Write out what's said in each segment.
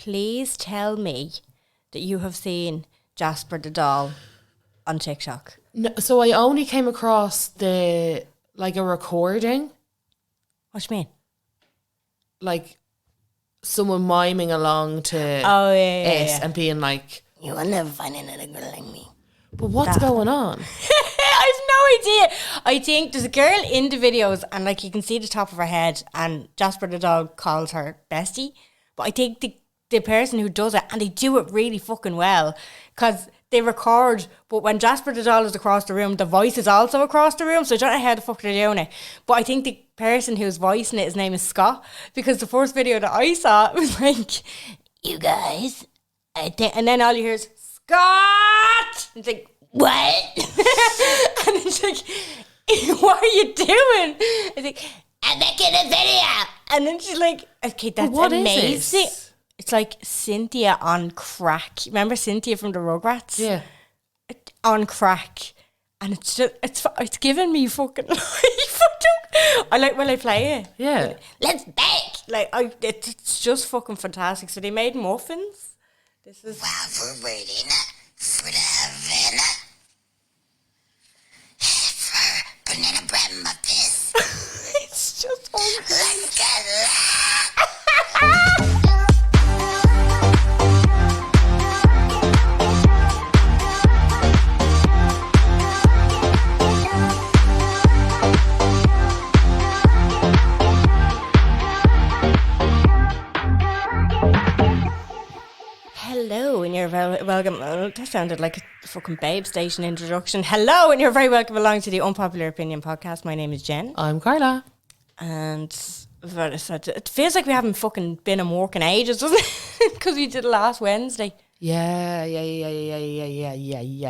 please tell me that you have seen Jasper the Doll on TikTok. No, so I only came across a recording. What do you mean? Like someone miming along to yeah. and being like, you will never find another girl like me. but what's going on? I have no idea. I think there's a girl in the videos and like you can see the top of her head and Jasper the Doll calls her bestie. But I think the person who does it, and they do it really fucking well, because they record, but when Jasper the Doll is across the room, the voice is also across the room, so I don't know how the fuck they're doing it. But I think the person who's voicing it, his name is Scott, because the first video that I saw, it was like, you guys, and then all you hear is, Scott! It's like, what? And it's like, what are you doing? It's like, I'm making a video. And then she's like, okay, that's amazing. It's like Cynthia on crack. Remember Cynthia from the Rugrats? Yeah. On crack. And it's just, it's giving me fucking life. I like when I play it. Yeah. Let's bake. It's just fucking fantastic. So they made muffins. This is... While we're waiting for the oven, for banana bread muffins. It's just... Let's get Hello, and you're welcome. That sounded like a fucking Babe Station introduction. Hello, and you're very welcome along to the Unpopular Opinion podcast. My name is Jen. I'm Carla. And it feels like we haven't fucking been in work in ages, doesn't it? Because we did it last Wednesday. Yeah.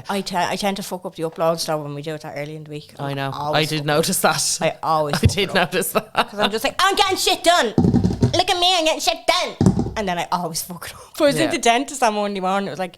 I tend to fuck up the uploads though when we do it that early in the week. I know. I did notice that. I always I did notice that. Because I'm just like, I'm getting shit done. Look at me, I'm getting shit done. And then I always fuck it up. I was in the dentist on Monday morning. It was like,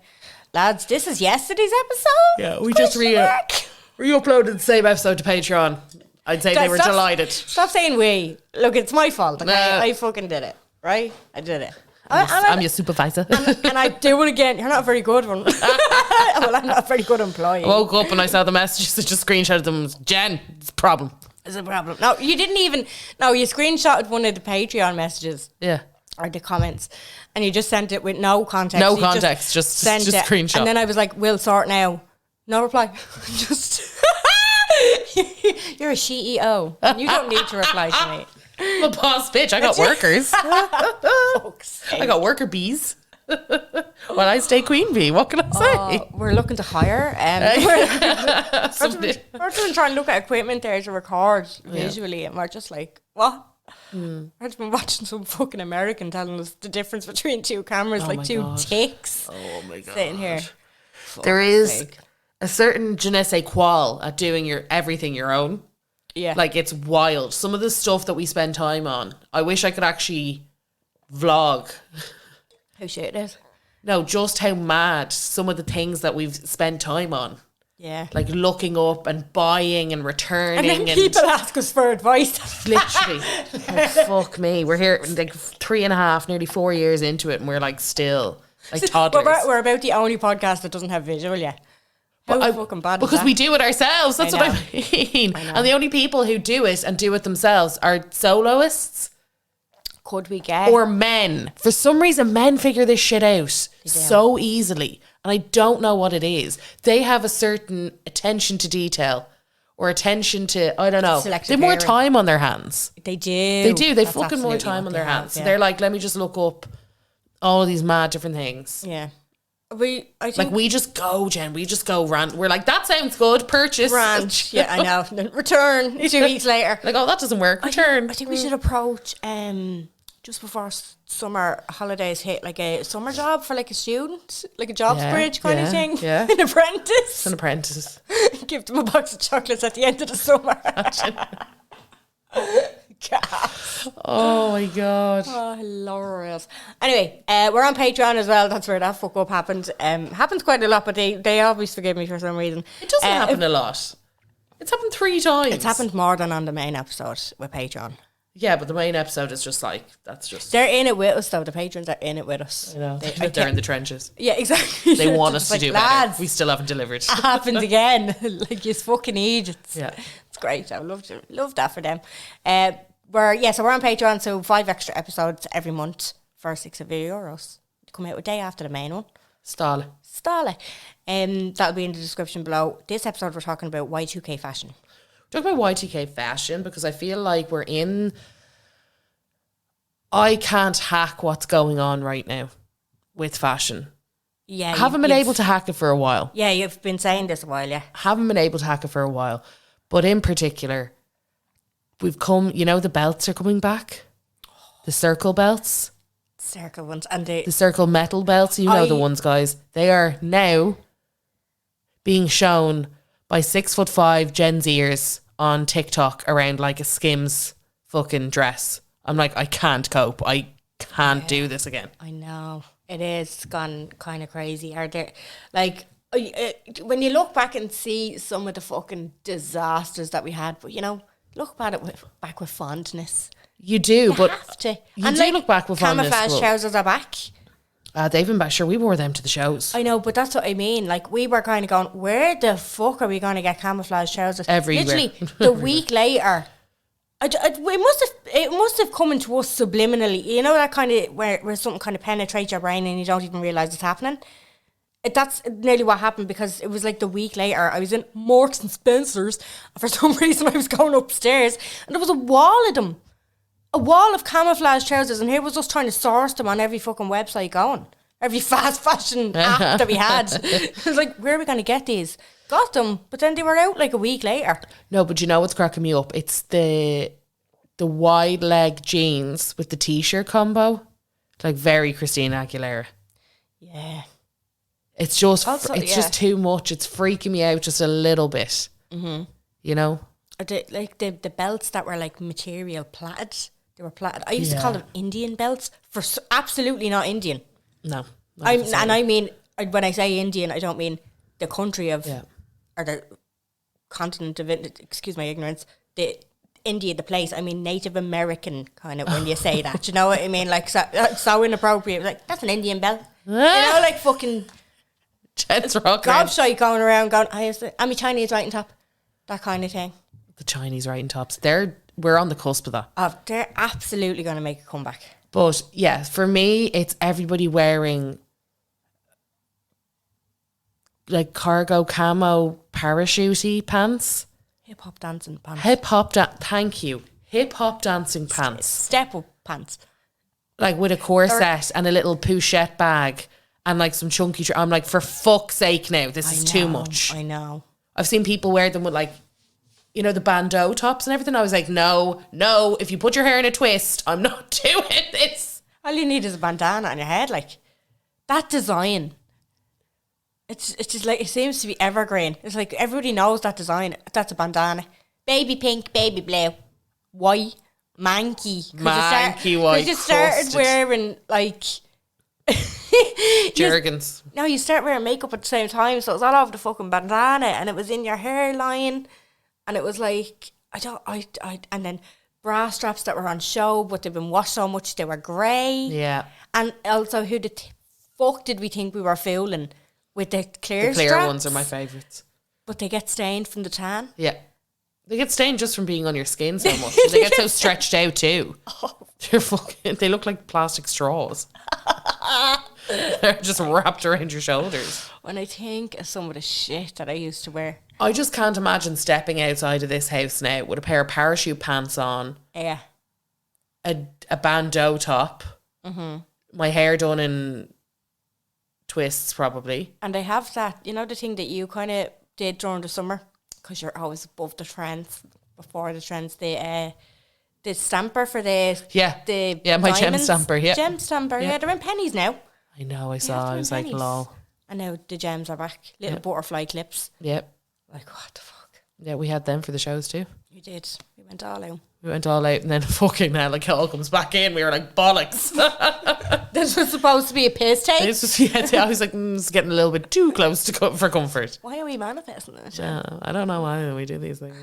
lads, this is yesterday's episode. Yeah, we just re-uploaded the same episode to Patreon. I'd say they were delighted. Stop saying we. Look, it's my fault. Okay? I fucking did it. Right? I did it. I'm your supervisor. And I do it again. You're not a very good one. Well, I'm not a very good employee. I woke up and I saw the messages. I just screenshotted them. Jen, it's a problem. It's a problem. No, you didn't even... No, you screenshotted one of the Patreon messages. Yeah. Or the comments. And you just sent it with no context. No context. Just screenshot. And then I was like, we'll sort now. No reply. Just... You're a CEO. You don't need to reply to me. I'm a boss bitch. I got workers. I got worker bees. Well, I stay queen bee. What can I say? We're looking to hire. We're trying to look at equipment there to record visually, and we're just like, what? I've just been watching some fucking American telling us the difference between two cameras, two ticks. Oh my god! Sitting here, there is a certain je ne sais quoi at doing everything your own. Yeah, like it's wild. Some of the stuff that we spend time on, I wish I could actually vlog. How shit it is. No, just how mad some of the things that we've spent time on. Yeah. Like looking up and buying and returning. And then people ask us for advice. Literally. Fuck me. We're here like 3.5, nearly 4 years into it and we're like still like toddlers. We're about the only podcast that doesn't have visual yet. How fucking bad is that? Because we do it ourselves. That's what I mean. And the only people who do it and do it themselves are soloists. Could we get? Or men. For some reason, men figure this shit out so easily. And I don't know what it is. They have a certain attention to detail or attention to, I don't know. They have more time on their hands. They do. They do. They fucking more time on their hands. So they're like, let me just look up all of these mad different things. Yeah. I think like we just go, Jen. We just go rant. We're like, that sounds good. Purchase. Ranch. Yeah, I know. Then return 2 weeks later. Like, oh, that doesn't work. Return. I think we should approach just before summer holidays hit, like a summer job for like a student, like a jobs bridge kind of thing. Yeah. An apprentice. An apprentice. Give them a box of chocolates at the end of the summer. Oh my god. Oh, hilarious. Anyway, we're on Patreon as well. That's where that fuck up happened. Happens quite a lot, but they always forgive me for some reason. It doesn't happen a lot. It's happened 3 times. It's happened more than on the main episode with Patreon. Yeah, but the main episode is just like, that's just... They're in it with us, though. The patrons are in it with us. You know, they're in the trenches. Yeah, exactly. They want us Just to like, do lads, better. We still haven't delivered. it happened again. Like, you fucking idiots. Yeah. It's great. I love that for them. So we're on Patreon, so 5 extra episodes every month for €6. Come out a day after the main one. Stall. That'll be in the description below. This episode we're talking about Y2K fashion. Talk about Y2K fashion because I feel like I can't hack what's going on right now with fashion. Yeah, I haven't been able to hack it for a while. Yeah, you've been saying this a while, yeah. Haven't been able to hack it for a while. But in particular, we've come, the belts are coming back. The circle belts. Circle ones. And the circle metal belts, the ones, guys. They are now being shown by 6'5" Gen Zers on TikTok around like a Skims fucking dress. I'm like, I can't cope. I can't do this again. I know. It is gone kind of crazy. Are there, like, when you look back and see some of the fucking disasters that we had, but look back with fondness. You do, but have to. You do look back with fondness. Camouflage trousers are back. They've been back. Sure, we wore them to the shows. I know, but that's what I mean. Like, we were kind of going, where the fuck are we going to get camouflage trousers? Everywhere. Literally, the week later, it must have come into us subliminally. You know that kind of where something kind of penetrates your brain and you don't even realise it's happening. That's nearly what happened, because it was like the week later I was in Marks and Spencer's, and for some reason I was going upstairs and there was a wall of them. A wall of camouflage trousers, and here was us trying to source them on every fucking website going. Every fast fashion app that we had. I was like, where are we going to get these? Got them, but then they were out like a week later. No, but you know what's cracking me up? It's the wide leg jeans with the t-shirt combo. Like very Christina Aguilera. Yeah. It's just just too much. It's freaking me out just a little bit. Mm-hmm. The belts that were like material plaited. They were plaited. I used to call them Indian belts. Absolutely not Indian. No. I mean, when I say Indian, I don't mean the country of, or the continent of, excuse my ignorance, the India, the place. I mean Native American kind of, when you say that. You know what I mean? Like, so inappropriate. Like, that's an Indian belt. Like fucking... Jets rock gobshite going around going, I'm a Chinese writing top. That kind of thing. The Chinese writing tops. We're on the cusp of that. Oh, they're absolutely going to make a comeback. But yeah, for me, it's everybody wearing like cargo camo parachute pants. Hip hop dancing pants. Thank you. Hip hop dancing pants. Step up pants. Like with a corset and a little pochette bag and like some chunky. I'm like, for fuck's sake now, this is too much. I know. I've seen people wear them with like, the bandeau tops and everything. I was like, no, if you put your hair in a twist, I'm not doing this. All you need is a bandana on your head. Like, that design, it's just like, it seems to be evergreen. It's like everybody knows that design. That's a bandana. Baby pink, baby blue. White, manky. Manky white. You just started wearing like... Jergens. No, you start wearing makeup at the same time, so it was all over the fucking bandana, and it was in your hairline, and it was like, and then bra straps that were on show, but they've been washed so much they were grey. Yeah. And also, who the fuck did we think we were fooling with the clear The clear straps? ones are my favourites. But they get stained from the tan. Yeah. They get stained just from being on your skin so much. They get so stretched out too. Oh. They look like plastic straws. They're just wrapped around your shoulders. When I think of some of the shit that I used to wear. I just can't imagine stepping outside of this house now with a pair of parachute pants on. Yeah. A bandeau top. Mm-hmm. My hair done in twists probably. And they have that, the thing that you kind of did during the summer, because you're always above the trends, before the trends, the stamper for my diamonds. gem stamper, Gem stamper, yeah, they're in pennies now. I know, I saw, I was like, lol. And now the gems are back. Little butterfly clips. Yep. Like, what the fuck? Yeah, we had them for the shows too. We did. We went all out. And then fucking now, like, it all comes back in. We were like, bollocks. This was supposed to be a piss take. I was like, it's getting a little bit too close for comfort. Why are we manifesting this? Yeah, I don't know why we do these things.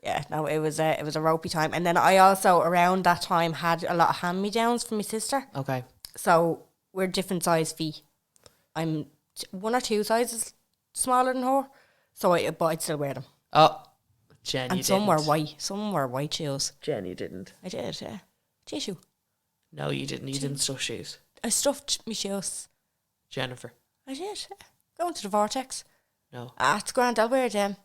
Yeah, no, it was a ropey time. And then I also, around that time, had a lot of hand-me-downs from my sister. Okay. So we're different size feet. I'm 1 or 2 sizes smaller than her. But I'd still wear them. Oh, Jen, And you some didn't. were white. Some were white shoes. Jen, you didn't. I did, yeah. Tissue. No, you didn't. You didn't stuff shoes. I stuffed my shoes. Jennifer. I did, yeah. Going to the Vortex. No. It's grand, I'll wear them.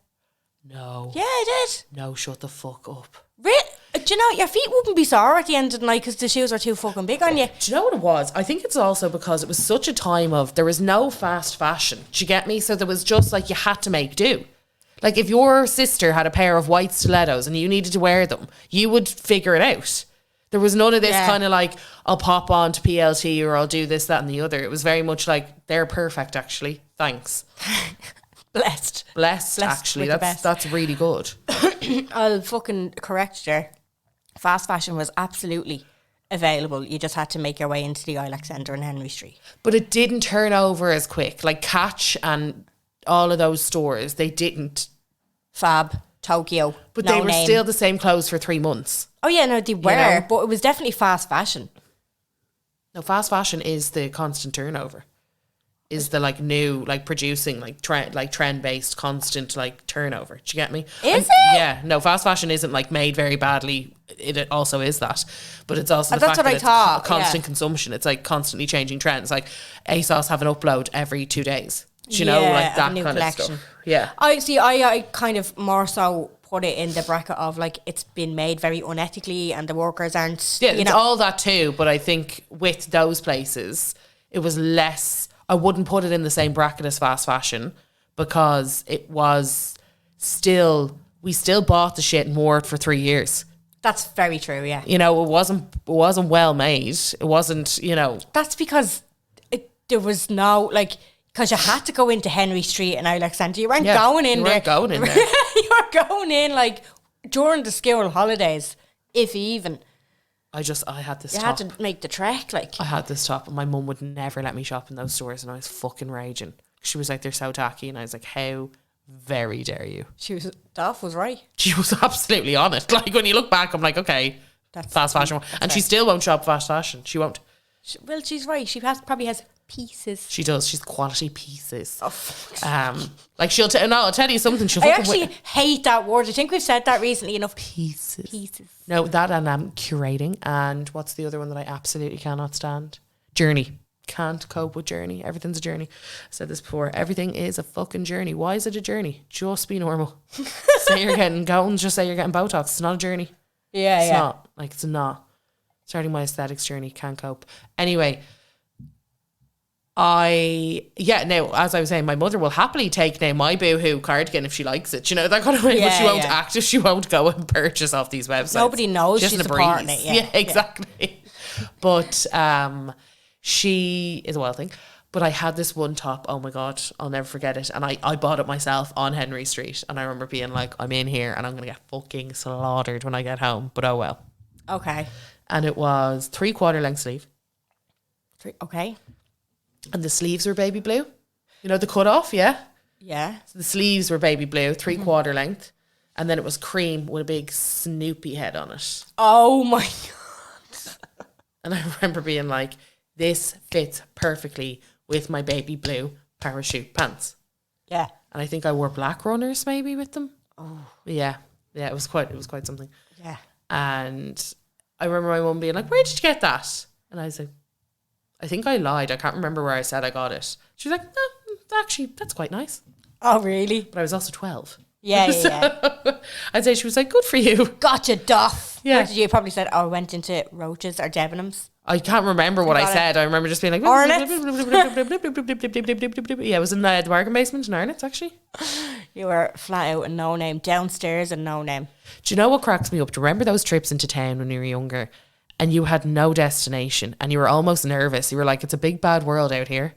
No. Yeah, I did. No, shut the fuck up. Do you know, your feet wouldn't be sore at the end of the night because the shoes are too fucking big on you. Do you know what it was? I think it's also because it was such a time of, there was no fast fashion. Do you get me? So there was just like, you had to make do. Like if your sister had a pair of white stilettos and you needed to wear them, you would figure it out. There was none of this kind of like, I'll pop on to PLT or I'll do this, that and the other. It was very much like, they're perfect actually. Thanks. Blessed Actually. with the best. That's really good. I'll fucking correct you there. Fast fashion was absolutely available. You just had to make your way into the Ilex Centre in Henry Street. But it didn't turn over as quick. Like Catch and all of those stores, they didn't. Fab, Tokyo. But No they were Name. still the same clothes for 3 months. Oh yeah, no, they were. know? But it was definitely fast fashion. No, fast fashion is the constant turnover. Is the like new, like producing, like trend based, constant like turnover. Do you get me? Is it? Yeah. No, fast fashion isn't like made very badly. It also is that, but it's also the That's fact what that I it's thought, constant consumption. It's like constantly changing trends. Like ASOS have an upload every 2 days. Do you know, like that a new kind collection. of stuff? Yeah. I kind of more so put it in the bracket of like it's been made very unethically and the workers aren't. Yeah, you it's know. all that too. But I think with those places, it was less. I wouldn't put it in the same bracket as fast fashion because it was still. We still bought the shit and wore it for 3 years. That's very true. Yeah, You know, it wasn't well made. It wasn't. You know. that's because there was no like. Because you had to go into Henry Street and Ilex Centre. You weren't going in you there. weren't going in there. You were going in like during the school holidays, if even. I had this You top. had to make the trek. Like I had this top and my mum would never let me shop in those stores and I was fucking raging. She was like, they're so tacky. And I was like, how very dare you? Dolph was right. She was absolutely on it. Like when you look back, I'm like, okay, That's fast fashion. And she still won't shop fast fashion. She won't. Well, she's right. She probably has pieces. She does. She's quality pieces. Oh, Like I'll tell you something. She'll I fucking actually hate that word. I think we've said that recently enough. pieces. Pieces. No, that and curating. And what's the other one that I absolutely cannot stand? Journey. Can't cope with journey. Everything's a journey. I said this before. Everything is a fucking journey. Why is it a journey? Just be normal. Say you're getting gones, just say you're getting Botox. It's not a journey. Yeah, It's not. Like, it's not. Starting my aesthetics journey, can't cope. Anyway, now, as I was saying, my mother will happily take now my boohoo cardigan if she likes it. You know, that kind of way. But she won't act if she won't go and purchase off these websites. Nobody knows Just she's in a supporting breeze. it. Yeah, exactly. But she is a wild thing. But I had this one top, oh my God, I'll never forget it. And I bought it myself on Henry Street. And I remember being like, I'm in here and I'm going to get fucking slaughtered when I get home. But oh well. Okay. And it was 3/4 length sleeve. Okay. And the sleeves were baby blue. You know, the cut off, yeah? Yeah. So the sleeves were baby blue, 3/4 length. And then it was cream with a big Snoopy head on it. Oh my God. And I remember being like, this fits perfectly with my baby blue parachute pants. Yeah. And I think I wore black runners maybe with them. Oh. Yeah. Yeah, it was quite something. Yeah. And I remember my mum being like, where did you get that? And I was like, I think I lied. I can't remember where I said I got it. She was like, no, actually, that's quite nice. Oh, really? But I was also 12. Yeah. I'd say she was like, good for you. Gotcha, Duff. Yeah. Or did you probably said, I went into Roaches or Debenhams? I can't remember what I Got it. said. I remember just being like, Hornets? yeah, it was in the bargain basement in Hornets, actually. You were flat out and no name. Downstairs and no name. Do you know what cracks me up? Do you remember those trips into town when you were younger and you had no destination and you were almost nervous? You were like, it's a big bad world out here.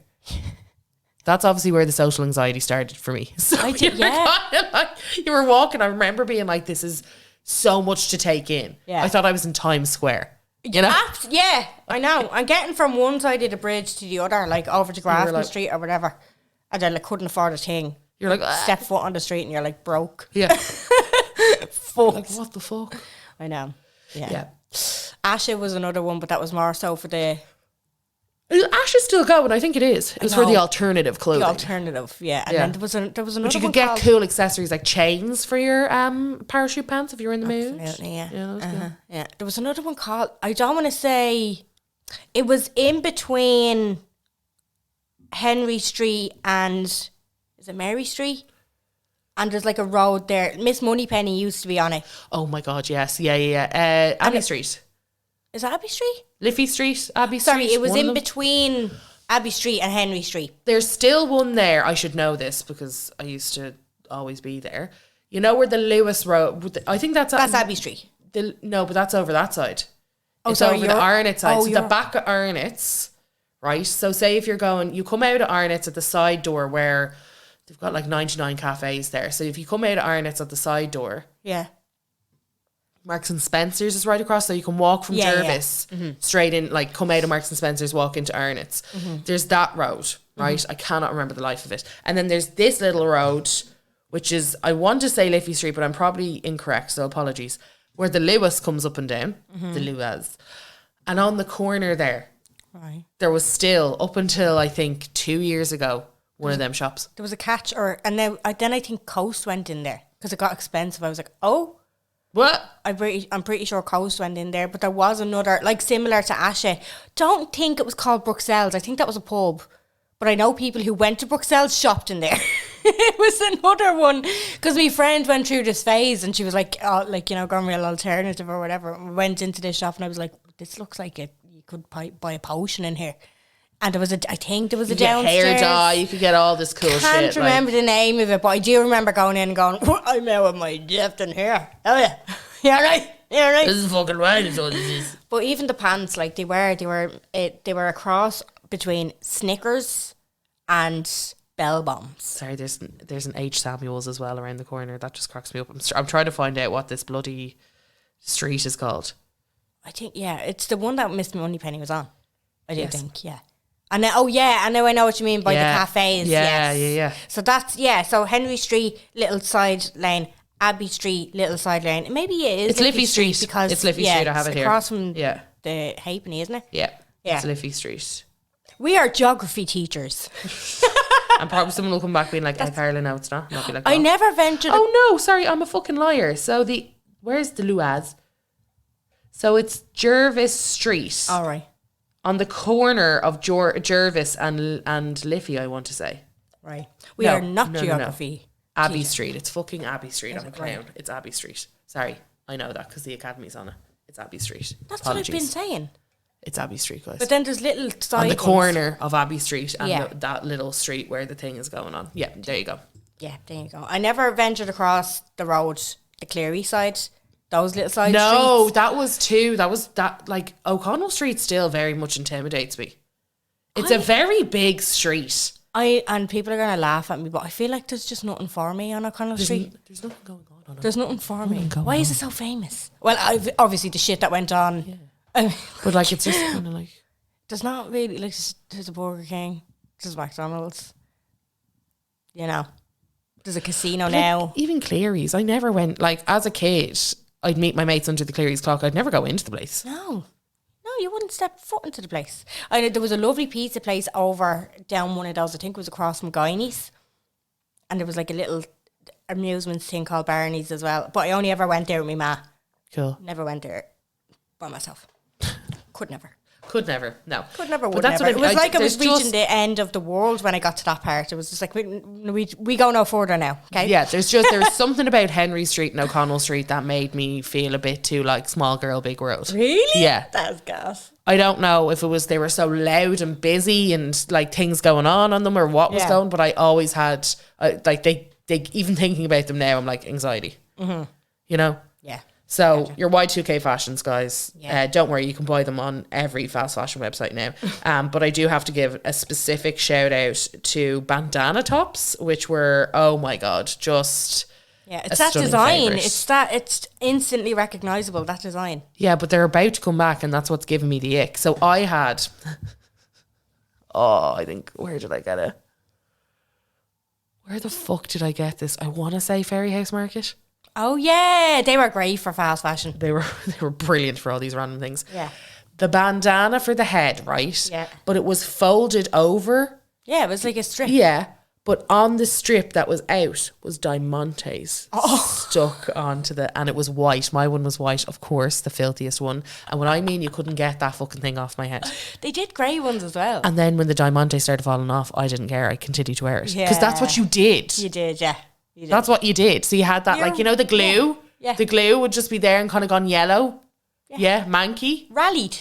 That's obviously where the social anxiety started for me. So I did, yeah. You were walking. I remember being like, this is so much to take in. Yeah. I thought I was in Times Square. You know? Yeah, I know. I'm getting from one side of the bridge to the other, like over to Grafton like- Street or whatever. And I like couldn't afford a thing. You're like, Step foot on the street and you're like broke. yeah. fucked. Like, what the fuck? I know. Yeah. Asha was another one, but that was more so for the Ash is still going. I think it is. It was for the know. alternative clothing. alternative. Yeah, and then there was another But you one could get called, cool accessories like chains for your parachute pants if you're in the mood. Absolutely, yeah. Yeah, that was cool. Yeah, there was another one called, I don't want to say, it was in between Henry Street and, is it Mary Street? And there's like a road there. Miss Moneypenny used to be on it. Oh my God, yes. Yeah. Abbey Street. Is that Abbey Street? Liffey Street, Abbey Sorry, Street. it was one of in them. between Abbey Street and Henry Street. There's still one there. I should know this because I used to always be there. You know where the Lewis Road, I think that's Abbey Street. No, but that's over that side. Oh, It's sorry, over the Arnott side. oh, So the you're- back of Arnott's, right? So say if you're going, you come out of Arnott's at the side door where they've got like 99 cafes there. So if you come out of Arnott's at the side door, Yeah. Marks and Spencer's is right across, so you can walk from Yeah, yeah. Jervis straight in, like come out of Marks and Spencer's, walk into Arnott's. There's that road, right? I cannot remember the life of it. And then there's this little road, which is, I want to say Liffey Street, but I'm probably incorrect, so apologies, where the Lewis comes up and down, the Lewis. And on the corner there, Right. there was still, up until I think 2 years ago, one of them shops. There was a catch, and then I think Coast went in there because it got expensive. I was like, oh, What? I'm pretty sure Coast went in there, but there was another, like similar to Asha. Don't think it was called Bruxelles. I think that was a pub, but I know people who went to Bruxelles shopped in there. It was another one because my friend went through this phase and she was like, oh, like, you know, gone real alternative or whatever. We went into this shop and I was like, this looks like it. You could buy a potion in here. And I think there was a You get downstairs. hair dye, you could get all this cool shit. Can't remember the name of it, but I do remember going in and going, I'm out with my gift in here. Oh yeah. Yeah, right. Yeah, right. This is fucking right, is what this is. But even the pants, like they were a cross between Snickers and Bell Bombs. Sorry, there's an H. Samuels as well around the corner. That just cracks me up. I'm trying to find out what this bloody street is called. I think, yeah, it's the one that Miss Moneypenny was on. I do Yes. think, yeah. And then, oh yeah, I know what you mean by the cafes. Yeah, yes. yeah. So that's, so Henry Street, little side lane, Abbey Street, little side lane. Maybe it is It's Liffey Street. because It's Liffey Street, I have it's it here. across from Yeah. the Halfpenny, isn't it? Yeah. Yeah. It's Liffey Street. We are geography teachers. And probably someone will come back being like, hey, Carla, no, it's not. And I'll be like, I "Oh." never ventured. Oh no, sorry, I'm a fucking liar. So where's the Luaz? So it's Jervis Street. All right. On the corner of Jervis and Liffey, I want to say. Right. We are not geography. Abbey teachers. Street. It's fucking Abbey Street. I'm a clown. It's Abbey Street. Sorry. I know that because the academy's on it. It's Abbey Street. That's Apologies. what I've been saying. It's Abbey Street, guys. But then there's little side on the ones. corner of Abbey Street and Yeah. that little street where the thing is going on. Yeah, there you go. Yeah, there you go. I never ventured across the road, the Cleary side, those little side No, streets. that was two. Like O'Connell Street still very much intimidates me. It's a very big street. And people are gonna laugh at me, but I feel like there's just nothing for me on O'Connell Street. There's nothing going on. There's nothing for me. Why is it so famous? Well, obviously the shit that went on. But like it's just kind of like There's not really, like, there's a Burger King, there's McDonald's, you know, there's a casino now. even Cleary's. I never went, like as a kid, I'd meet my mates under the Cleary's clock. I'd never go into the place. No, you wouldn't step foot into the place. I know there was a lovely pizza place over down one of those, I think it was across from Guineas, and there was like a little amusement thing called Barney's as well, but I only ever went there with my ma. Cool. Never went there by myself. Could never. Could never. No. Could never, But would that's never. what It was like I there's was reaching just- the end of the world when I got to that part. It was just like, we go no further now, okay? Yeah, there's something about Henry Street and O'Connell Street that made me feel a bit too like small girl, big world. Really? Yeah. That's gas. I don't know if it was they were so loud and busy and like things going on them or what was Yeah. going, but I always had like they even thinking about them now, I'm like anxiety. You know. Yeah. So your Y2K fashions, guys, Yeah. don't worry, you can buy them on every fast fashion website now. But I do have to give a specific shout out to bandana tops, which were, oh my God, just Yeah, a it's that stunning design. favourite. It's instantly recognizable, that design. Yeah, but they're about to come back and that's what's giving me the ick. So I had, I think, where did I get it? Where the fuck did I get this? I want to say Ferry House Market. Oh yeah, they were great for fast fashion. They were brilliant for all these random things. Yeah. The bandana for the head, right? Yeah. But it was folded over. Yeah, it was like a strip. Yeah. But on the strip that was out was diamantes stuck onto and it was white. My one was white, of course, the filthiest one. And when I mean you couldn't get that fucking thing off my head. They did grey ones as well. And then when the diamante started falling off, I didn't care. I continued to wear it. Because that's what Yeah. you did. You did, yeah. You did. That's what you did. So you had that, like, you know, the glue? Yeah. The glue would just be there and kind of gone yellow. Yeah, manky. Rallied.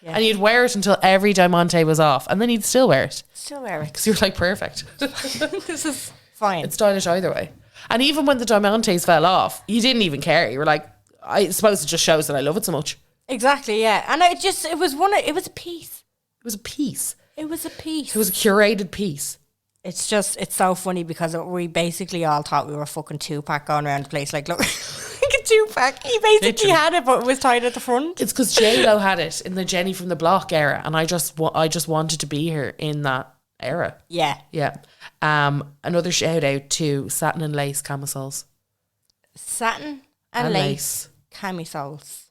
Yeah. And you'd wear it until every diamante was off. And then you'd still wear it. Still wear it. Because you're like, perfect. This is fine. It's stylish either way. And even when the diamantes fell off, you didn't even care. You were like, I suppose it just shows that I love it so much. Exactly, yeah. And it was a piece. It was a piece. It was a piece. It was a curated piece. It's so funny because we basically all thought we were fucking Tupac going around the place. Like, look, like a Tupac. He basically Literally. had it, but it was tied at the front. It's because J-Lo had it in the Jenny from the Block era. And I just wanted to be her in that era. Yeah. Yeah. Another shout out to satin and lace camisoles. Satin and lace camisoles.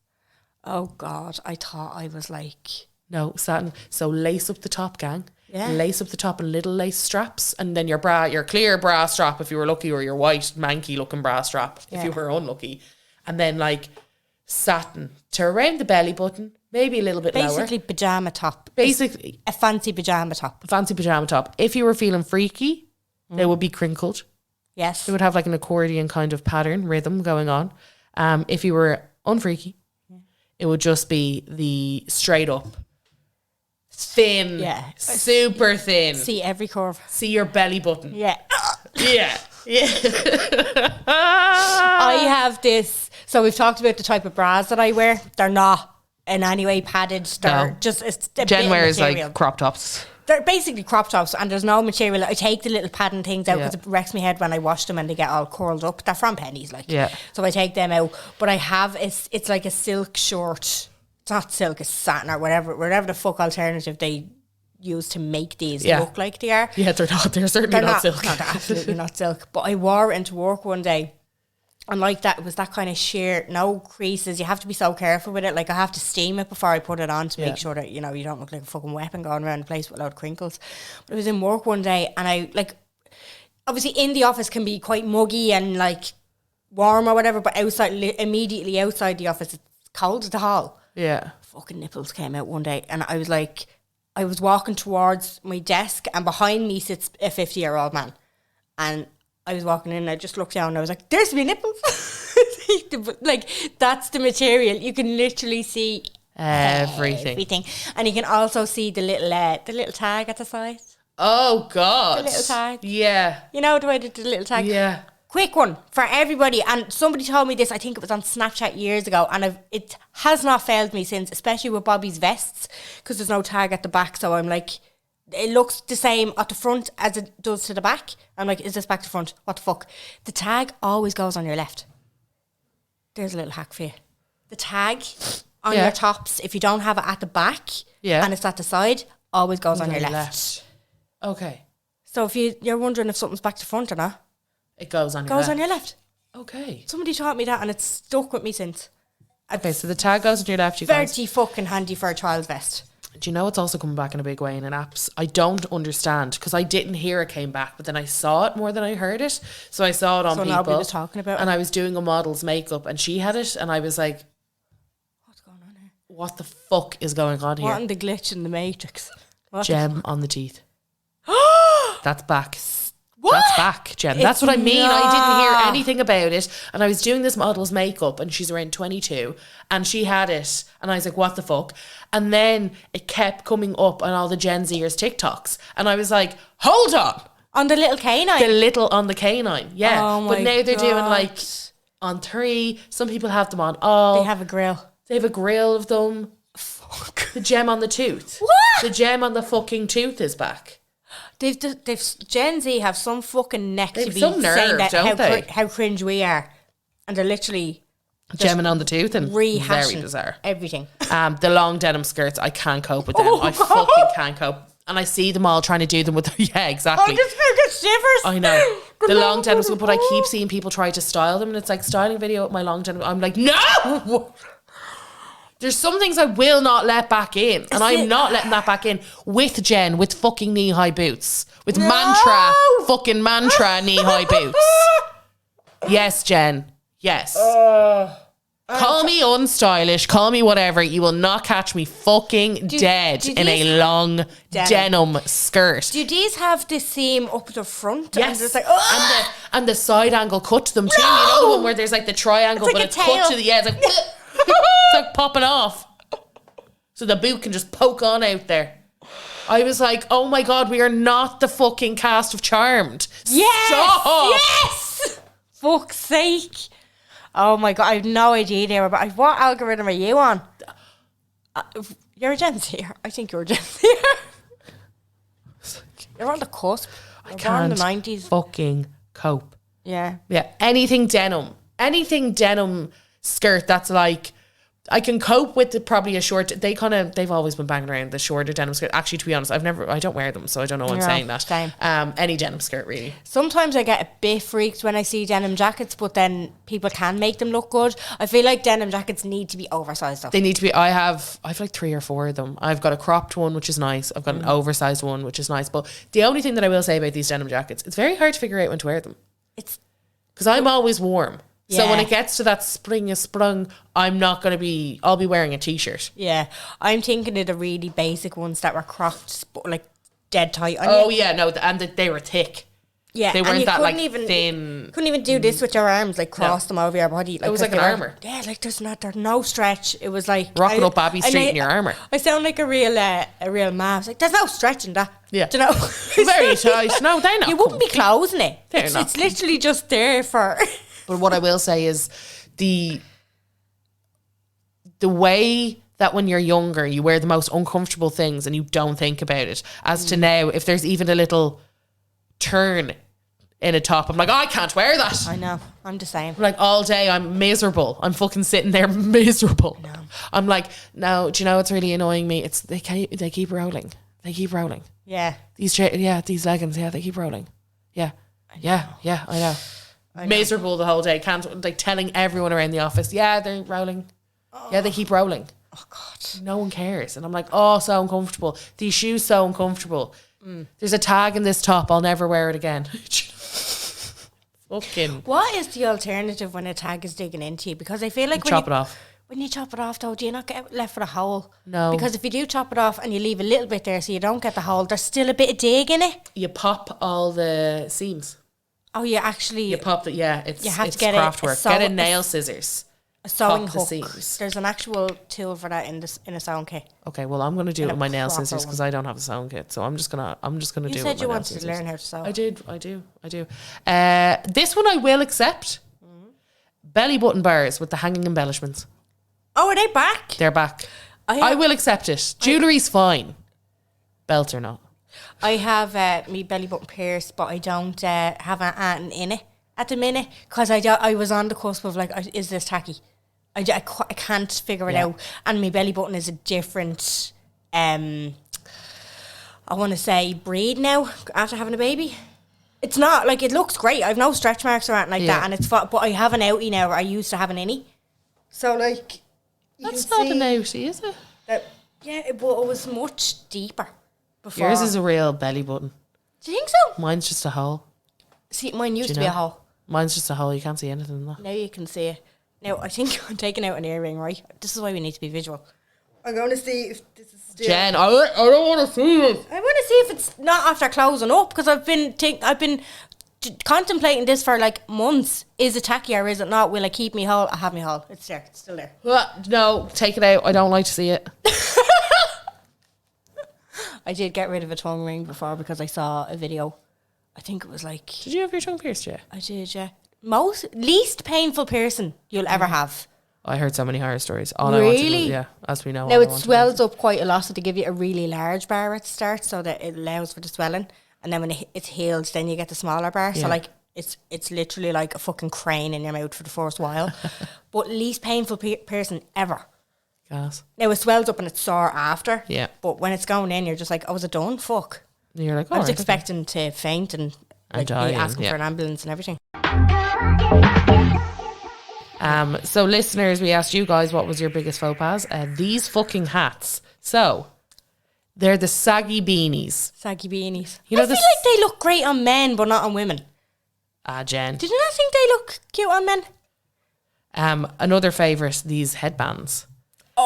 Oh, God. I thought I was like... No, satin. So lace up the top, gang. Yeah. Lace up the top and little lace straps. And then your clear bra strap if you were lucky, or your white, manky looking bra strap if you were unlucky. And then like satin to around the belly button, maybe a little bit lower. Basically pyjama top. Basically. A fancy pyjama top. A fancy pyjama top. If you were feeling freaky, they would be crinkled. Yes. It would have like an accordion kind of pattern, rhythm going on. If you were unfreaky, it would just be the straight up, thin, super thin. See every curve. See your belly button. Yeah. Yeah. Yeah. I have this. So we've talked about the type of bras that I wear. They're not in any way padded. They're just it's a Jen bit wears of material. like crop tops. They're basically crop tops and there's no material. I take the little padding things out because it wrecks my head when I wash them and they get all curled up. They're from Pennies, like. Yeah. So I take them out. But I have, it's like a silk short. It's not silk, it's satin or whatever the fuck alternative they use to make these look like they are. Yeah, they're not. They're certainly not silk. No, they're absolutely not silk. But I wore it into work one day. And like that, it was that kind of sheer, no creases. You have to be so careful with it. Like I have to steam it before I put it on to make sure that, you know, you don't look like a fucking weapon going around the place with a load of crinkles. But I was in work one day and I like, obviously in the office can be quite muggy and like warm or whatever, but outside, immediately outside the office, it's cold at the hall. Yeah. Fucking nipples came out one day and I was like, I was walking towards my desk and behind me sits a 50-year-old man. And I was walking in and I just looked down and I was like, there's my nipples. Like, that's the material. You can literally see everything. And you can also see the little tag at the side. Oh, God. The little tag. Yeah. You know the way the little tag? Yeah. Quick one for everybody. And somebody told me this, I think it was on Snapchat years ago, and it has not failed me since, especially with Bobby's vests, because there's no tag at the back. So I'm like, it looks the same at the front as it does to the back. I'm like, is this back to front? What the fuck? The tag always goes on your left. There's a little hack for you. The tag on your tops, if you don't have it at the back and it's at the side, always goes on your left. Okay. So if you're wondering if something's back to front or not, it goes on your left. Okay. Somebody taught me that and it's stuck with me since. Okay, so the tag goes on your left, you guys. Very fucking handy for a child's vest. Do you know what's also coming back in a big way in apps? I don't understand because I didn't hear it came back, but then I saw it more than I heard it. So I saw it on people. Nobody was talking about it. And I was doing a model's makeup and she had it and I was like, what's going on here? What the fuck is going on here? What in the glitch in the Matrix? Gem on the teeth. That's back. What? That's back, Jen. That's what I mean. not. I didn't hear anything about it. And I was doing this model's makeup and she's around 22 and she had it. And I was like, what the fuck? And then it kept coming up on all the Gen Zers TikToks. And I was like, hold on. On the little canine? The little on the canine. Yeah. Oh my but now they're doing God. like on 3. Some people have them on all. They have a grill. They have a grill of them. Fuck. The gem on the tooth. What? The gem on the fucking tooth is back. They've Gen Z have some fucking neck to be some nerve, saying that don't they? how cringe we are. And they're literally Gemming on the tooth and rehashing very bizarre. everything. The long denim skirts, I can't cope with them. I fucking can't cope. And I see them all trying to do them with yeah, exactly. I'm just going to get shivers. I know. The long denim skirt, but I keep seeing people try to style them and it's like styling video with my long denim. I'm like, no! There's some things I will not let back in. And I'm not letting that back in with Jen, with fucking knee-high boots. With mantra knee-high boots. Yes, Jen. Yes. Call me unstylish, call me whatever. You will not catch me fucking dead in a long denim skirt. Do these have the seam up the front? Yes. And, just like, and the side angle cut to them too. You know the one where there's like the triangle, it's but like it's cut to the it's like it's like popping off. So the boot can just poke on out there. I was like, oh my God, we are not the fucking cast of Charmed. yes! Stop! Yes! Fuck's sake. Oh my God, I have no idea there. But what algorithm are you on? You're a Gen Zer. I think you're a Gen Zer. You're on the cusp. I You're can't on the 90s. fucking cope. Yeah. Yeah, anything denim skirt that's like, I can cope with probably a short. They've always been banging around the shorter denim skirt. Actually, to be honest, I don't wear them, so I don't know why I'm saying that. Same. Any denim skirt really. Sometimes I get a bit freaked when I see denim jackets, but then people can make them look good. I feel like denim jackets need to be oversized though. They need to be. I've like 3 or 4 of them. I've got a cropped one, which is nice. I've got an oversized one, which is nice. But the only thing that I will say about these denim jackets, it's very hard to figure out when to wear them. It's because I'm always warm. Yeah. So when it gets to that spring is sprung, I'm not going to be, I'll be wearing a t-shirt. yeah. I'm thinking of the really basic ones that were cropped, like dead tight. Oh yeah, no, they were thick. Yeah, They and weren't you that like couldn't thin. Couldn't even do this with your arms, like cross them over your body. It was like an they're- armour. Yeah, like there's no stretch. It was like Rocking up Abbey and Street in your armour. I sound like a real man. I was like, there's no stretch in that. Yeah. Do you know? Very tight. No, they're not. You wouldn't be closing it. They're It's, not. it's literally just there for. But what I will say is the way that when you're younger, you wear the most uncomfortable things and you don't think about it. As to now, if there's even a little turn in a top, I'm like, oh, I can't wear that. I know. I'm the same. Like all day, I'm miserable. I'm fucking sitting there miserable. No. I'm like, no, do you know what's really annoying me? It's they keep rolling. They keep rolling. Yeah. These leggings, they keep rolling. Yeah. I know. Miserable the whole day. Can't, like, telling everyone around the office, yeah, they're rolling. Yeah, they keep rolling. Oh God. No one cares. And I'm like, oh, so uncomfortable. These shoes so uncomfortable. There's a tag in this top. I'll never wear it again. Fucking What is the alternative when a tag is digging into you? Because I feel like when chop you, it off. When you chop it off, though, do you not get left with a hole? No. Because if you do chop it off and you leave a little bit there so you don't get the hole, there's still a bit of dig in it. You pop all the seams. Oh, you actually... You pop the, yeah, it's You have it's to get craft work. a Get a nail scissors. a sewing pop the hook. seams. There's an actual tool for that in a sewing kit. Okay, well, I'm going to do it And with a my nail proper scissors because one. I don't have a sewing kit. So I'm just gonna do You it said with you my nail wanted to scissors. learn how to sew. I do. This one I will accept. Belly button bars with the hanging embellishments. Oh, are they back? They're back. I I will accept it. Jewellery's fine. Belt or not. I have me belly button pierced, but I don't have anything in it at the minute because I was on the cusp of like, is this tacky? I can't figure it Yeah. out. And my belly button is a different, I want to say, breed now after having a baby. It's not, like, it looks great. I have no stretch marks or anything like Yeah. that. And it's but I have an outie now where I used to have an innie. So, like, you That's can not see an outie, is it? that, yeah, but it was much deeper before. Yours is a real belly button. Do you think so? Mine's just a hole. See, mine used Do to you be a know? hole. Mine's just a hole. You can't see anything in that. Now you can see it. Now, I think I'm taking out an earring, right? This is why we need to be visual. I'm going to see if this is still... Jen, I don't want to see it. I want to see if it's not after closing up, because I've been contemplating this for like months. Is it tacky or is it not? Will I keep me whole? I have me whole. It's there. It's still there. No, take it out. I don't like to see it. I did get rid of a tongue ring before because I saw a video. I think it was like... Did you have your tongue pierced yet? I did, yeah. Least painful piercing you'll ever have. I heard so many horror stories. All I want to do, Really? yeah, as we know. Now all I it want to do. swells up quite a lot, so they give you a really large bar at the start, so that it allows for the swelling. And then when it's healed, then you get the smaller bar. Yeah. So like it's literally like a fucking crane in your mouth for the first while. But least painful piercing ever. Gas. Now it swells up and it's sore after. Yeah. But when it's going in, you're just like, oh, was it done? Fuck. And you're like, I was alright, expecting to faint and like, be dying, asking yeah. for an ambulance and everything. So listeners, we asked you guys what was your biggest faux pas. These fucking hats. So they're the saggy beanies. Saggy beanies. You know, I feel like they look great on men, but not on women. Jen. Did you not think they look cute on men? Another favourite, these headbands.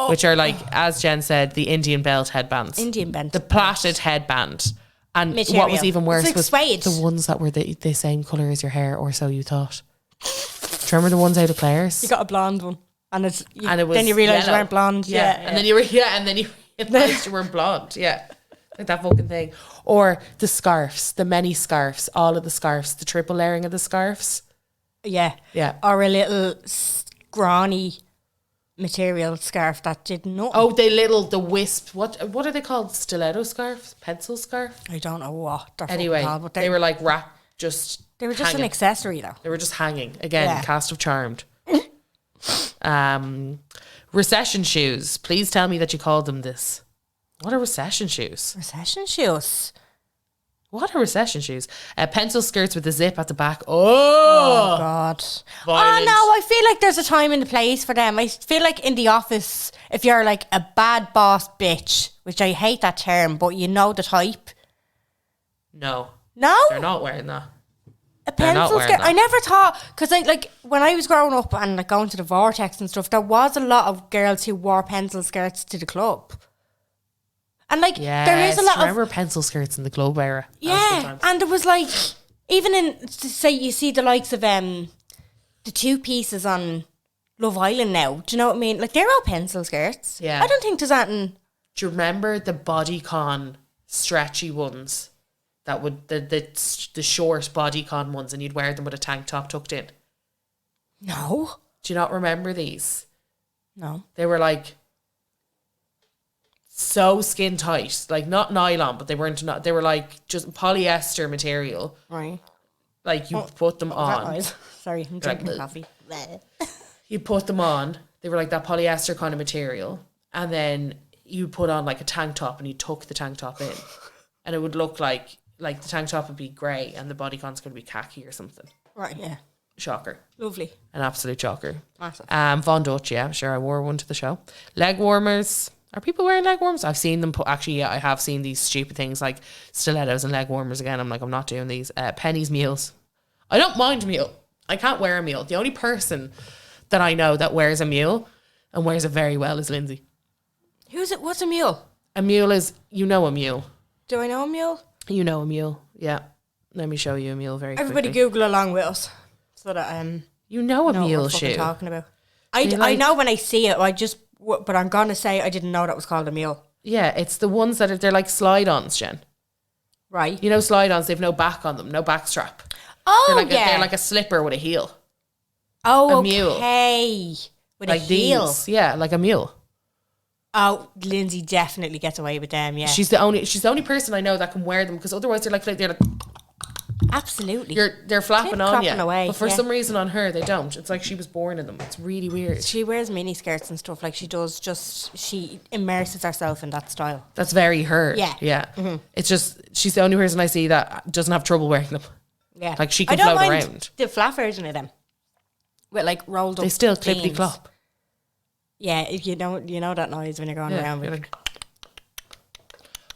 Which are like, as Jen said, the Indian belt headbands. Indian belt. The plaited headband. And Material. what was even worse It's like was suede. the ones that were the same colour as your hair, or so you thought. Do you remember the ones out of Claire's? You got a blonde one. And it was then you realised realised you weren't blonde. Yeah. And then you realised you weren't blonde. Yeah. Like that fucking thing. Or the scarves, the many scarves, all of the scarves, the triple layering of the scarves. Yeah. Yeah. Or a little scrawny material scarf that did not. Oh, the wisp. What are they called? Stiletto scarves? Pencil scarf? I don't know what they're Anyway, called, but they were like wrap, they were just hanging. an accessory though. They were just hanging. Again, Yeah. cast of Charmed. Recession shoes. Please tell me that you called them this. What are recession shoes? Recession shoes. What are recession shoes? Pencil skirts with a zip at the back. Oh God. Violent. Oh no, I feel like there's a time and a place for them. I feel like in the office, if you're like a bad boss bitch, which I hate that term, but you know the type. No. No? They're not wearing that. A They're not pencil wearing skirt. that. I never thought, because like when I was growing up and like going to the Vortex and stuff, there was a lot of girls who wore pencil skirts to the club. And like there is a lot remember pencil skirts in the club era? That was good yeah, times. and there was like even in say you see the likes of the two pieces on Love Island now. Do you know what I mean? Like they're all pencil skirts. Yeah. I don't think there's that in. Do you remember the bodycon stretchy ones? That would the short bodycon ones, and you'd wear them with a tank top tucked in. No. Do you not remember these? No. They were like so skin tight, like not nylon, but they weren't. They were like just polyester material. Right. Like you put them That on. noise. Sorry, I'm Like, drinking coffee. You put them on. They were like that polyester kind of material, and then you put on like a tank top, and you tuck the tank top in, and it would look like the tank top would be grey, and the bodycon's going to be khaki or something. Right. Yeah. Shocker. Lovely. An absolute shocker. Massive. Von Dutch, yeah, sure, I wore one to the show. Leg warmers. Are people wearing leg warmers? I've seen them actually, yeah, I have seen these stupid things like stilettos and leg warmers again. I'm like, I'm not doing these. Pennies mules. I don't mind a mule. I can't wear a mule. The only person that I know that wears a mule and wears it very well is Lindsay. Who's it? What's a mule? A mule is, you know a mule. Do I know a mule? You know a mule, yeah. Let me show you a mule very Everybody quickly. Google along with us so that You know a know what mule we're fucking shoe. talking about. you I like- know when I see it. But I'm gonna say I didn't know that was called a mule. Yeah, it's the ones that they're like slide-ons, Jen. Right. You know slide-ons, they've no back on them, no back strap. Oh They're like, yeah. they're like a slipper with a heel. oh a mule. okay. With Like a heel. these. Yeah, like a mule. Oh, Lindsay definitely gets away with them. Yeah. She's the only person I know that can wear them, because otherwise they're like Absolutely. they're flapping Clip on you. clopping away, But for yeah. some reason on her they don't. It's like she was born in them. It's really weird. She wears mini skirts and stuff like she does. She immerses herself in that style. That's very her. Yeah. Yeah. It's just she's the only person I see that doesn't have trouble wearing them. Yeah. Like she I can don't float mind around. the flat version of them. With like rolled up. They still clippity jeans. clop. Yeah, you know that noise when you're going around. You're With, like,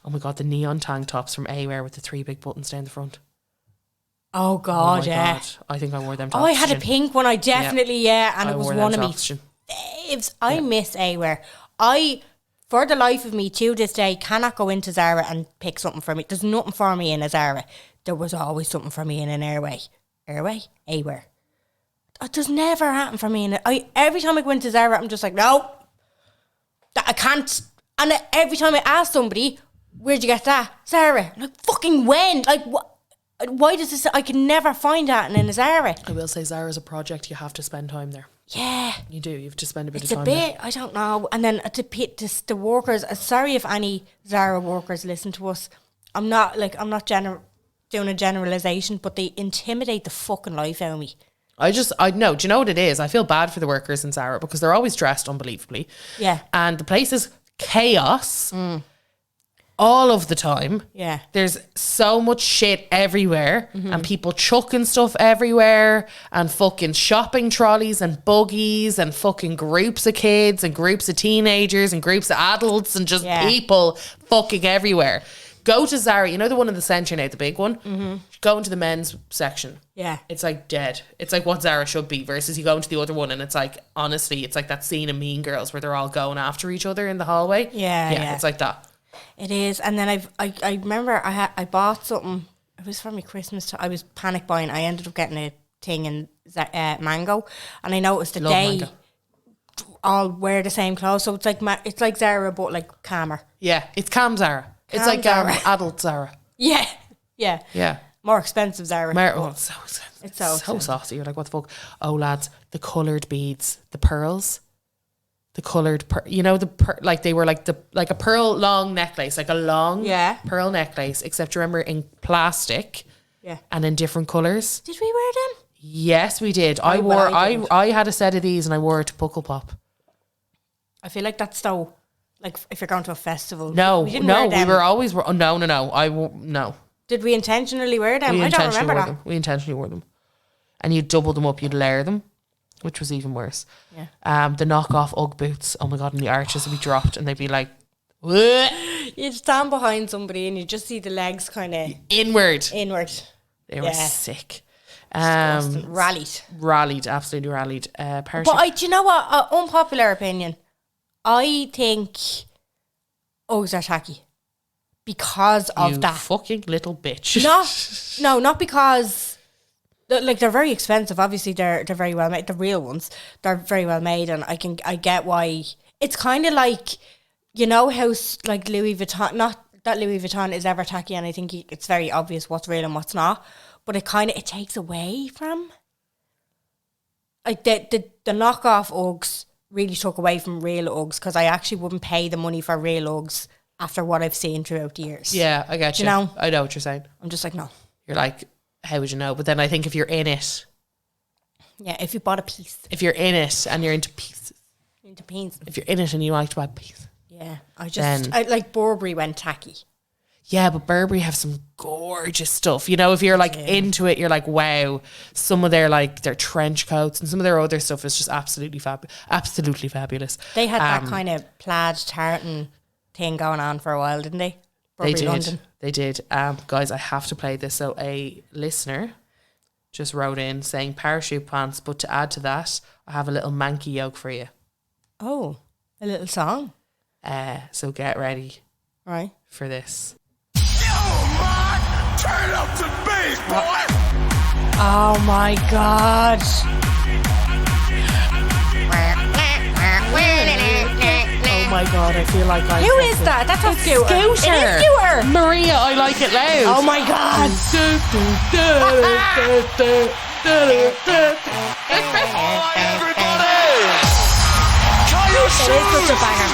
oh my god, the neon tank tops from A-Wear with the 3 big buttons down the front. oh God, Oh my yeah. God. I think I wore them to Oh, I had a oxygen. pink one. I definitely and I it was wore them one to of me oxygen. faves. I miss A-Wear. I, for the life of me, to this day, cannot go into Zara and pick something for me. There's nothing for me in a Zara. There was always something for me in an A-Wear. It does never happen for me. Every time I go into Zara, I'm just like, no, that I can't. And every time I ask somebody, where'd you get that? Zara. I'm like, fucking when? Like, what? Why does this? I can never find that in a Zara. I will say Zara's a project. You have to spend time there. Yeah. You do. You have to spend a bit It's of a time bit, I don't know. And then the workers, sorry if any Zara workers listen to us. I'm not doing a generalisation, but they intimidate the fucking life out of me. I know. Do you know what it is? I feel bad for the workers in Zara because they're always dressed unbelievably. Yeah. And the place is chaos all of the time. Yeah. There's so much shit everywhere and people chucking stuff everywhere and fucking shopping trolleys and buggies and fucking groups of kids and groups of teenagers and groups of adults and just people fucking everywhere. Go to Zara, you know the one in the centre now, the big one? Go into the men's section. Yeah. It's like dead. It's like what Zara should be versus you go into the other one and it's like, honestly, it's like that scene in Mean Girls where they're all going after each other in the hallway. Yeah. It's like that. It is. And then I remember I bought something. It was for my Christmas. I was panic buying. I ended up getting a thing in Mango. And I noticed the day Mango. all wear the same clothes. So it's like Zara, but like calmer. Yeah, it's calm Zara. It's Calm like Zara. adult Zara. Yeah. Yeah. More expensive Zara. It's so expensive. It's so expensive. saucy. You're like, what the fuck? Oh, lads, the coloured beads, the pearls, the coloured, you know, like they were like like a pearl long necklace, like a long pearl necklace, except remember in plastic and in different colours. Did we wear them? Yes, we did. I had a set of these and I wore it to Puckle Pop. I feel like that's so, like if you're going to a festival. No, we didn't wear them. we were always, no. Did we intentionally wear them? I don't remember that. We intentionally wore them. And you'd double them up, you'd layer them, which was even worse. Yeah. The knockoff Ugg boots, oh my God, and the arches would be dropped and they'd be like, "Wah!" You'd stand behind somebody and you just see the legs kind of inward. They were sick. Rallied, absolutely rallied. But do you know what? Unpopular opinion. I think Uggs are tacky because of that. Fucking little bitch. Not because they're very expensive. Obviously, they're very well made. The real ones, they're very well made, and I get why. It's kind of like, you know how like Louis Vuitton. Not that Louis Vuitton is ever tacky, and I think it's very obvious what's real and what's not. But it takes away from, like the knockoff Uggs really took away from real Uggs, because I actually wouldn't pay the money for real Uggs after what I've seen throughout the years. Yeah, I get you. You know? I know what you're saying. I'm just like, no. You're like, how would you know? But then I think if you're in it. Yeah, if you bought a piece. If you're in it and you're into pieces. If you're in it and you like to buy pieces. Yeah, I like Burberry went tacky. Yeah, but Burberry have some gorgeous stuff. You know, if you're like into it, you're like, wow. Some of their trench coats and some of their other stuff is just absolutely fabulous. They had that kind of plaid tartan thing going on for a while, didn't they? Burberry London. They did. Guys, I have to play this. So a listener just wrote in saying parachute pants, but to add to that, I have a little manky yoke for you. Oh, a little song. So get ready right for this. Turn up the bass, boy! Oh my God. Oh my God, I feel like I... Who is that? That's a Scooter. It is Scooter. Maria, I like it loud. Oh my God. Everybody! Can you It is such a banger.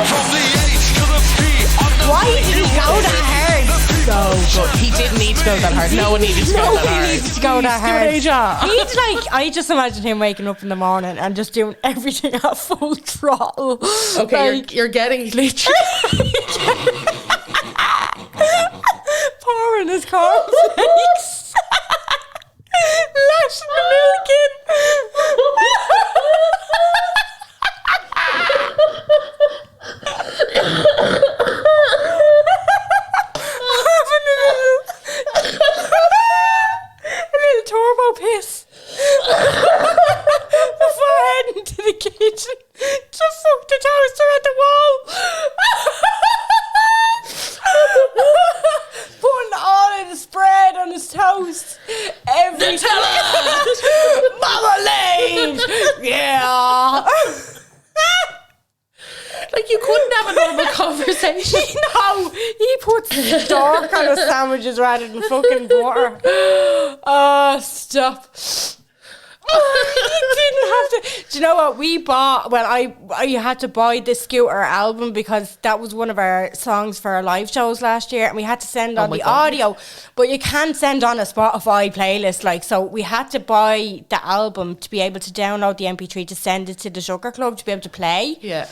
From the H to the P on the Why did he go that hard? So good. He didn't need to go that hard. No one needed to go that hard. Nobody needed to go that hard. He's like, I just imagine him waking up in the morning and just doing everything at full throttle. Okay, like, you're getting literally pouring his cornflakes. Lashing the milk in. A little turbo piss before heading to the kitchen to fuck the toaster at the wall. Putting all of the spread on his toast. Everything. Marmalade. Yeah. like you couldn't have a normal conversation. No, he puts dark on his sandwiches rather than fucking butter. Oh, stop. You didn't have to. Do you know what we bought? Well, I had to buy the Scooter album because that was one of our songs for our live shows last year, and we had to send on the audio. But you can't send on a Spotify playlist, like, so we had to buy the album to be able to download the MP3 to send it to the Sugar Club to be able to play. Yeah.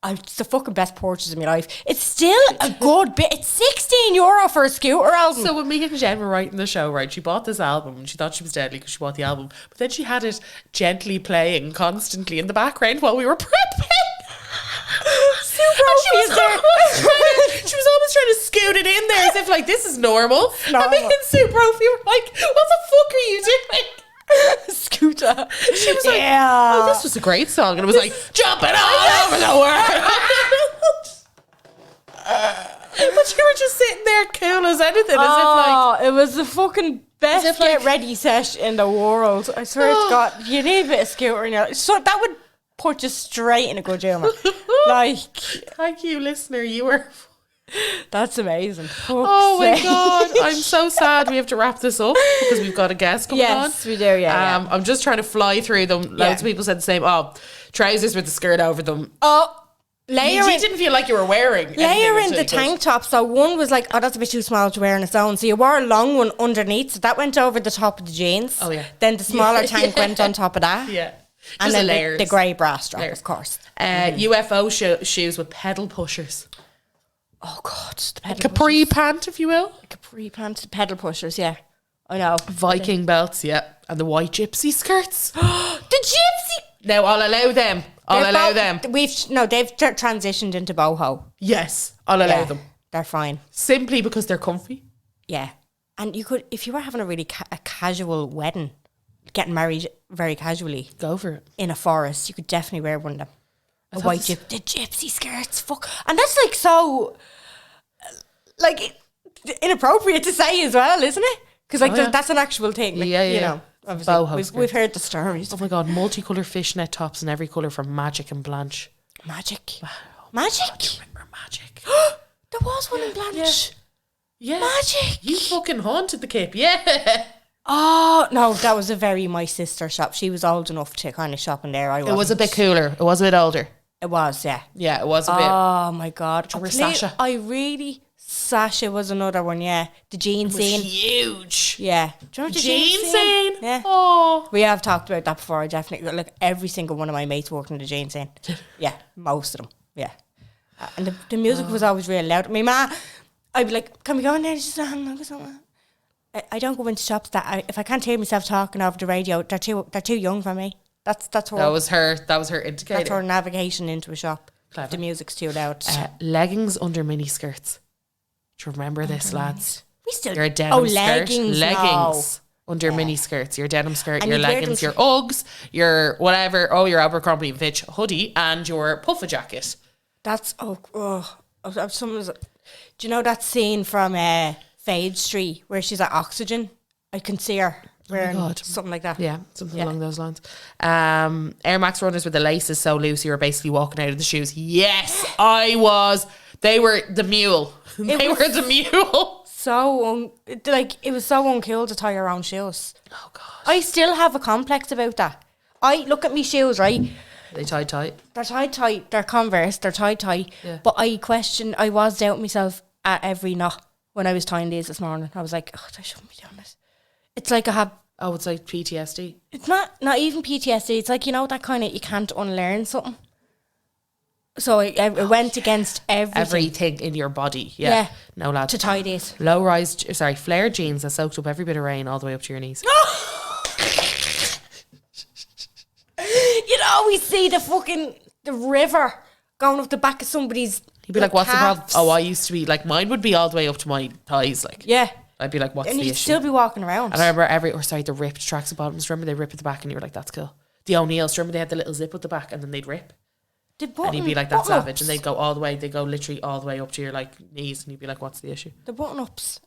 It's the fucking best purchase of my life. It's still a good bit. It's €16 for a Scooter album. So when me and Jen were writing the show, right, she bought this album and she thought she was deadly because she bought the album, but then she had it gently playing constantly in the background while we were prepping. She was almost trying to scoot it in there as if like this is normal. And me and Sue Brophy were like, what the fuck are you doing? Scooter. She was like, oh, this was a great song. And it was like, jumping all over the world. But you were just sitting there cool as anything. As if like, it was the fucking best get ready sesh in the world. I swear to God, you need a bit of Scooter in your life. So that would put you straight in a good humour. Like, thank you, listener. You were... That's amazing. Oh my God, I'm so sad we have to wrap this up because we've got a guest coming on. Yes, we do, yeah. I'm just trying to fly through them. Loads of people said the same. Oh, trousers with the skirt over them. Oh, You didn't feel like you were wearing layering the tank top. So one was like, oh, that's a bit too small to wear on its own. So you wore a long one underneath. So that went over the top of the jeans. Oh yeah. Then the smaller tank went on top of that. Yeah. And then the grey bra strap, of course. UFO shoes with pedal pushers. Oh God, the pedal capri pant, if you will. Capri pant, pedal pushers, yeah. I know. Viking belts, yeah. And the white gypsy skirts. The gypsy. Now I'll allow them. They've transitioned into boho. Yes, I'll allow them. They're fine. Simply because they're comfy. Yeah. And you could, if you were having a really a casual wedding, getting married very casually. Go for it. In a forest, you could definitely wear one of them. The gypsy skirts, fuck. And that's like so, like, inappropriate to say as well, isn't it? Because like that's an actual thing. Like, you know, obviously we've heard the stories. Oh my God, multicolour fishnet tops in every colour from Magic and Blanche. Magic? Wow. Magic? God, you remember Magic? There was one in Blanche. Yeah. Magic? You fucking haunted the Cape, yeah. Oh, no, that was a very my sister shop. She was old enough to kind of shop in there. It was a bit cooler. It was a bit older. It was, yeah. Yeah, it was a bit. Oh my God. Sasha. Sasha was another one, yeah. The jean scene. Huge. Yeah. Do you remember the jean scene? Yeah. Oh. We have talked about that before. I definitely, like, every single one of my mates worked in the jean scene. Yeah, most of them. Yeah. And the music was always real loud. My ma, I'd be like, can we go in there? She's I don't go into shops that if I can't hear myself talking over the radio, they're too young for me. That's her. That was her indicator. That's her navigation into a shop. Clever. The music's too loud. Leggings under mini skirts. Do you remember this, lads? We still. Your denim skirt. Leggings under mini skirts. Your denim skirt, your leggings, your Uggs, your whatever. Oh, your Abercrombie & Fitch hoodie and your puffer jacket. That's someone's. Do you know that scene from Fade Street where she's at Oxygen? I can see her wearing something like that. Yeah, something along those lines. Air Max runners with the laces so loose you were basically walking out of the shoes. Yes, I was. They were the mule. They were the mule. So it was so uncool to tie your own shoes. Oh God. I still have a complex about that. I look at me shoes, right? They tied tight. They're tied tight. They're Converse. They're tied tight. Yeah. But I was doubting myself at every knot when I was tying these this morning. I was like, oh, I shouldn't be doing this. It's like I have. Oh, it's like PTSD. It's not even PTSD. It's like, you know, that kind of, you can't unlearn something. So it went against everything in your body. Yeah. No, lads. To tie these. Flared jeans that soaked up every bit of rain all the way up to your knees. You'd always see the river going up the back of somebody's. You'd be like, what's the problem? Oh, I used to be like, mine would be all the way up to my thighs. Like, yeah. I'd be like, what's the issue? And you'd still be walking around. And I remember the ripped tracksuit bottoms. Remember they rip at the back and you were like, that's cool. The O'Neills, remember they had the little zip at the back and then they'd rip. And you'd be like, that's savage. And they'd go literally all the way up to your like knees and you'd be like, what's the issue? The button-ups,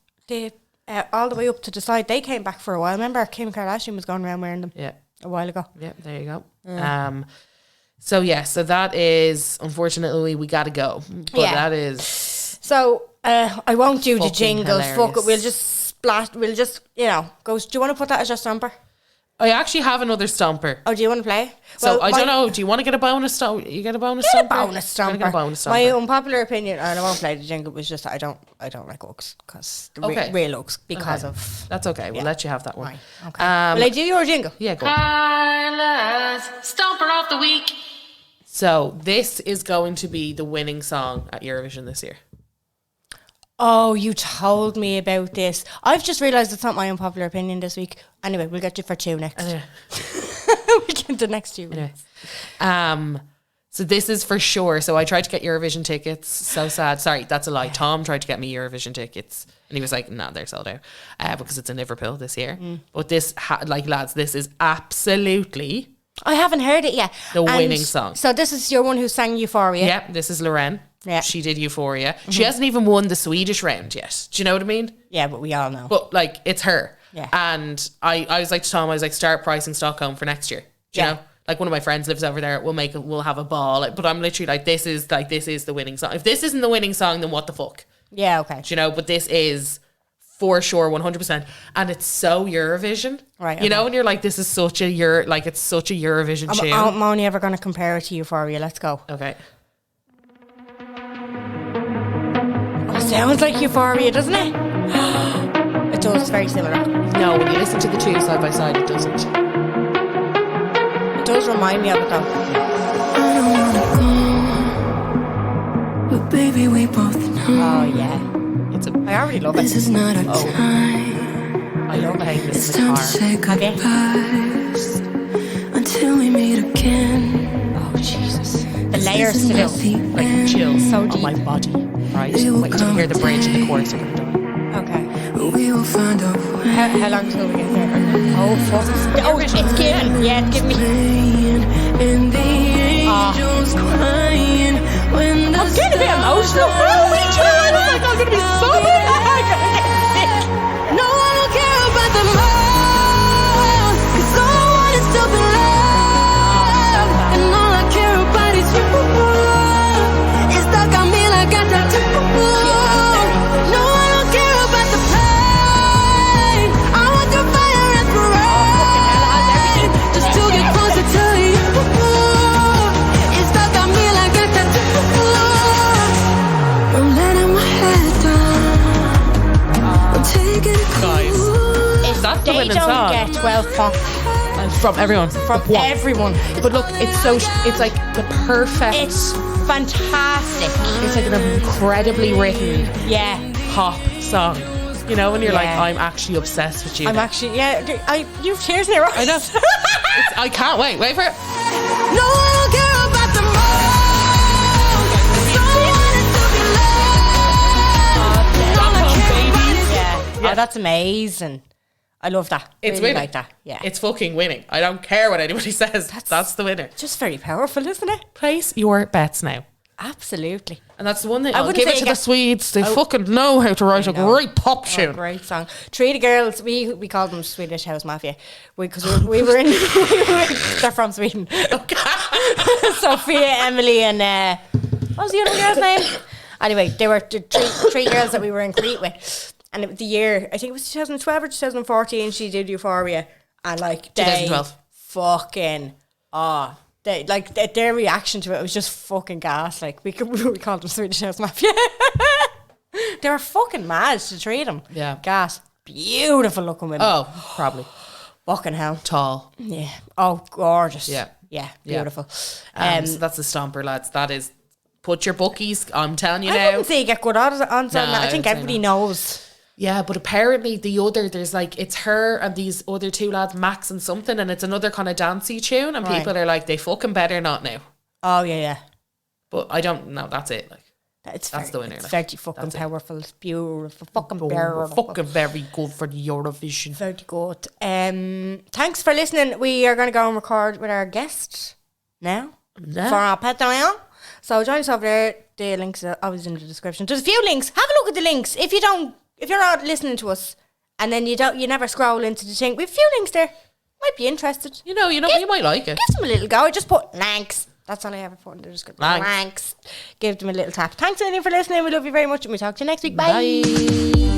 all the way up to the side, they came back for a while. I remember Kim Kardashian was going around wearing them a while ago. Yeah, there you go. So that is, unfortunately, we gotta go. But that is... So, I won't do the jingles. Hilarious. Fuck it. We'll just, go. Do you want to put that as your stamper? I actually have another stomper. Oh, do you want to play? So I don't know. Do you want to get a bonus stomper? You get a bonus stomper? Bonus I'm gonna get a bonus stomper. My stomper. unpopular opinion, and I won't play the jingle, was just I don't like Uggs because real Uggs because of. That's okay. We'll let you have that one. Right. Okay. Will I do your jingle? Yeah, go. Carla's Stomper of the Week. So this is going to be the winning song at Eurovision this year. Oh, you told me about this. I've just realised it's not my unpopular opinion this week. Anyway, we'll get you for 2 next. We get the next 2 minutes. So this is for sure. So I tried to get Eurovision tickets. So sad. Sorry, that's a lie. Tom tried to get me Eurovision tickets, and he was like, "No, they're sold out because it's in Liverpool this year." But this, lads, this is absolutely I haven't heard it yet. the winning song. So this is your one who sang Euphoria. Yeah, this is Lorraine. Yeah. She did Euphoria. She hasn't even won the Swedish round yet. Do you know what I mean? Yeah, but we all know. But like, it's her. Yeah. And I was like to Tom, I was like, start pricing Stockholm for next year. Do you know? Like, one of my friends lives over there. We'll have a ball. Like, but I'm literally like, this is the winning song. If this isn't the winning song, then what the fuck? Yeah, okay. Do you know? But this is for sure 100%. And it's so Eurovision. Right. You know, and you're like, this is such a it's such a Eurovision tune. I'm only ever going to compare it to Euphoria. Let's go. Okay. It sounds like Euphoria, doesn't it? It does. It's very similar. No, when you listen to the two side by side, it doesn't. It does remind me of it though. I don't wanna go, but baby, we both know Oh yeah. I already love this it. is not our time. I love playing this It's in the time car. to say Have you? goodbyes until we meet again. Oh Jesus. The layers to this. Like chills So on deep. my body. Right? Wait till you hear the bridge and the chorus. You're gonna die. Okay. We will find a way. How long till we get there? Oh fuck. Oh, it's giving. Yeah, it's giving me. And the angels crying when the I'm getting a bit emotional. Oh, me too. I was like, I'm gonna be so sick. No, I don't care about the moon, 'cause all I want is to be loved, and all I care about is you. It's stuck on me like I tattoo. No, I don't care about the pain. I want the fire and parade, just to get closer to you. It's stuck on me like I tattoo. I'm letting my head down. I'm taking it Guys, If that's the they winning don't song. get 12 pop From everyone. from everyone, But look, it's like the perfect. it's fantastic. It's like an incredibly written Yeah. pop song. You know, when you're like, Yeah. I'm actually obsessed with you. I'm actually, you've tears in your eyes. I know. I can't wait. Wait for it. No, I don't care about the moon. 'Cause all I want is to be loved. All I care about is Yeah. Oh, that's amazing. I love that. It's really winning. like that. Yeah. It's fucking winning. I don't care what anybody says. That's the winner. just very powerful, isn't it? Place your bets now. Absolutely. And that's the one thing. I I'll wouldn't give say it to you the get- Swedes. They fucking know how to write a great pop Oh, tune. great song. Three of the girls, we called them Swedish House Mafia because we were in. They're from Sweden. Sophia, Emily, and what was the other girl's name? Anyway, they were the three girls that we were in Crete with, and it was the year, I think it was 2012 or 2014. She did Euphoria, and like they 2012. fucking their reaction to it was just fucking gas. Like we called them Swedish House Mafia. They were fucking mad to treat them. Yeah. Gas. Beautiful looking women. Oh, probably. Fucking hell. Tall. Yeah. Oh, gorgeous. Yeah. Yeah. Beautiful. So that's the stomper, lads. That is, put your bookies. I'm telling you I now. wouldn't say you get good odds on that. I I'd think say everybody not. knows. Yeah, but apparently there's like, it's her and these other two lads, Max and something, and it's another kind of dancey tune, and Right. people are like, they fucking better not now. Oh, yeah. But I don't know. That's it. Like, That's the winner. It's like. very fucking That's it. powerful. It's beautiful. Fucking Oh, powerful. fucking very good for the Eurovision. Very good. Thanks for listening. We are going to go and record with our guest now Yeah. for our Patreon. So join us over there. The links are always in the description. There's a few links. Have a look at the links. If you're not listening to us and then you never scroll into the thing, we have a few links there. Might be interested. You know, you might like it. Give them a little go. I just put links. That's all I ever put in the description. Links. Links. Give them a little tap. Thanks again for listening. We love you very much and we'll talk to you next week. Bye. Bye.